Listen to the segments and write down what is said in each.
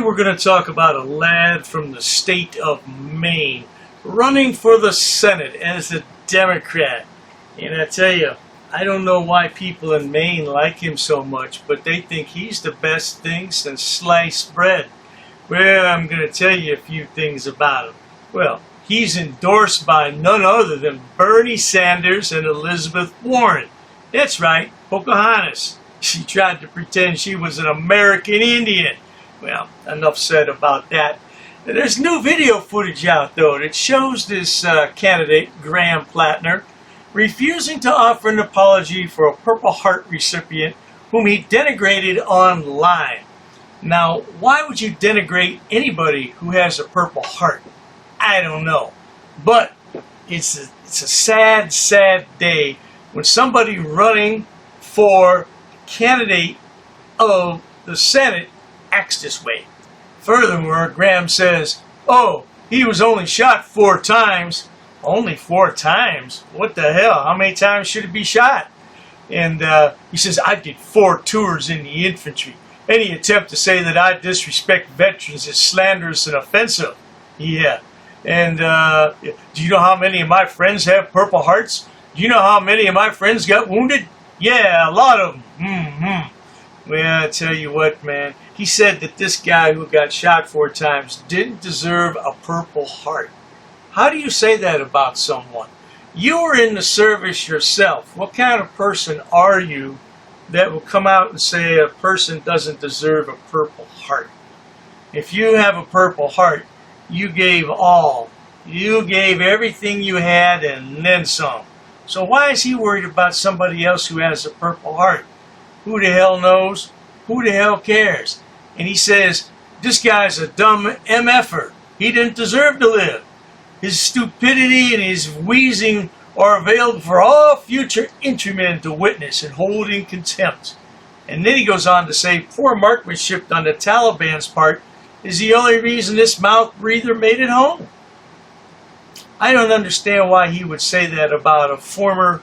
we're going to talk about a lad from the state of Maine running for the Senate as a Democrat. And I tell you, I don't know why people in Maine like him so much, but they think he's the best thing since sliced bread. Well, I'm going to tell you a few things about him. Well, he's endorsed by none other than Bernie Sanders and Elizabeth Warren. That's right, Pocahontas. She tried to pretend she was an American Indian. Well, enough said about that. There's new video footage out, though, that shows this candidate, Graham Platner, refusing to offer an apology for a Purple Heart recipient whom he denigrated online. Now, why would you denigrate anybody who has a Purple Heart? I don't know. But it's a sad, sad day when somebody running for candidate of the Senate acts this way. Furthermore, Graham says, oh, he was only shot 4 times. Only 4 times? What the hell? How many times should it be shot? And he says, I did 4 tours in the infantry. Any attempt to say that I disrespect veterans is slanderous and offensive. Yeah. And do you know how many of my friends have Purple Hearts? Do you know how many of my friends got wounded? Yeah, a lot of them. Well, I tell you what, man. He said that this guy who got shot 4 times didn't deserve a Purple Heart. How do you say that about someone? You were in the service yourself. What kind of person are you that will come out and say a person doesn't deserve a Purple Heart? If you have a Purple Heart, you gave all. You gave everything you had and then some. So why is he worried about somebody else who has a Purple Heart? Who the hell knows? Who the hell cares? And he says, this guy's a dumb MFer. He didn't deserve to live. His stupidity and his wheezing are available for all future entrymen to witness and hold in contempt. And then he goes on to say, poor marksmanship on the Taliban's part is the only reason this mouth breather made it home. I don't understand why he would say that about a former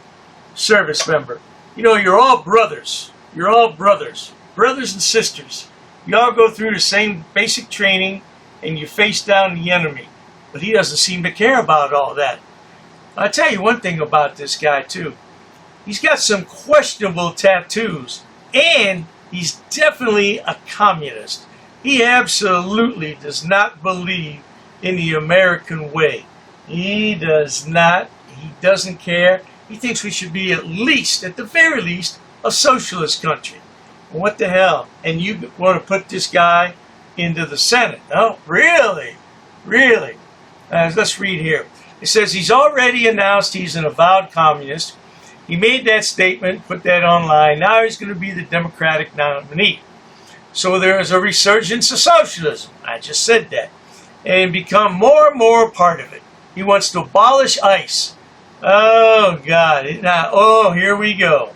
service member. You know, you're all brothers. You're all brothers. Brothers and sisters. You all go through the same basic training and you face down the enemy. But he doesn't seem to care about all that. I'll tell you one thing about this guy, too. He's got some questionable tattoos. And he's definitely a communist. He absolutely does not believe in the American way. He does not. He doesn't care. He thinks we should be at the very least, a socialist country. What the hell? And you want to put this guy into the Senate? Oh, really? Really? Let's read here. It says he's already announced he's an avowed communist. He made that statement, put that online. Now he's going to be the Democratic nominee. So there is a resurgence of socialism. I just said that. And become more and more a part of it. He wants to abolish ICE. Oh, God. Now, here we go.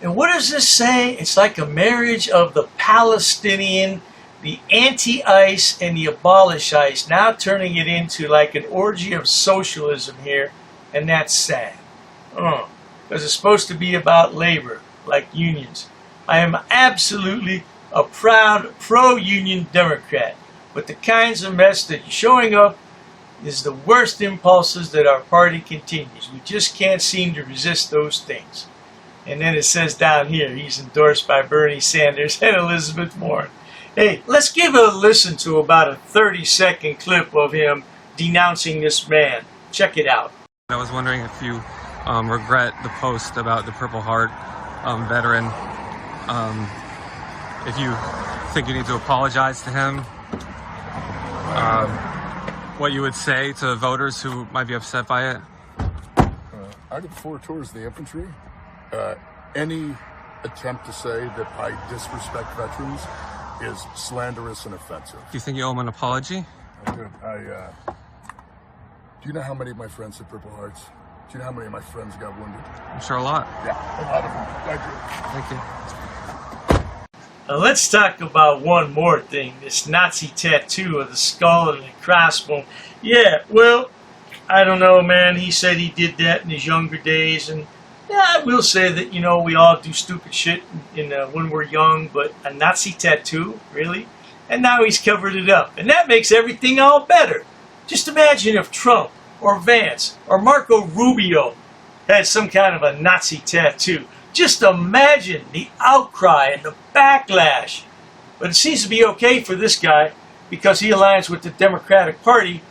And what does this say? It's like a marriage of the Palestinian, the anti-ICE, and the abolish ICE, now turning it into like an orgy of socialism here, and that's sad. Because it's supposed to be about labor, like unions. I am absolutely a proud pro-union Democrat, but the kinds of mess that you're showing up is the worst impulses that our party continues. We just can't seem to resist those things. And then it says down here, he's endorsed by Bernie Sanders and Elizabeth Warren. Hey, let's give a listen to about a 30-second clip of him denouncing this man. Check it out. I was wondering if you regret the post about the Purple Heart veteran. If you think you need to apologize to him. What you would say to voters who might be upset by it. I did 4 tours of the infantry. Any attempt to say that I disrespect veterans is slanderous and offensive. Do you think you owe him an apology? I do. Do you know how many of my friends have Purple Hearts? Do you know how many of my friends got wounded? I'm sure a lot. Yeah, a lot of them. I do. Thank you. Let's talk about one more thing. This Nazi tattoo of the skull and the crossbone. Yeah, well, I don't know, man. He said he did that in his younger days, and yeah, I will say that, we all do stupid shit when we're young, but a Nazi tattoo? Really? and now he's covered it up. And that makes everything all better. Just imagine if Trump or Vance or Marco Rubio had some kind of a Nazi tattoo. Just imagine the outcry and the backlash. But it seems to be okay for this guy because he aligns with the Democratic Party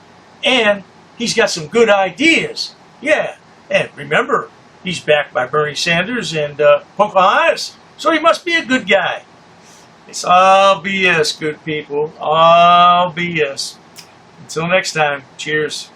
and he's got some good ideas. Yeah, and remember, he's backed by Bernie Sanders and Pocahontas, so he must be a good guy. It's all BS, good people. All BS. Until next time, cheers.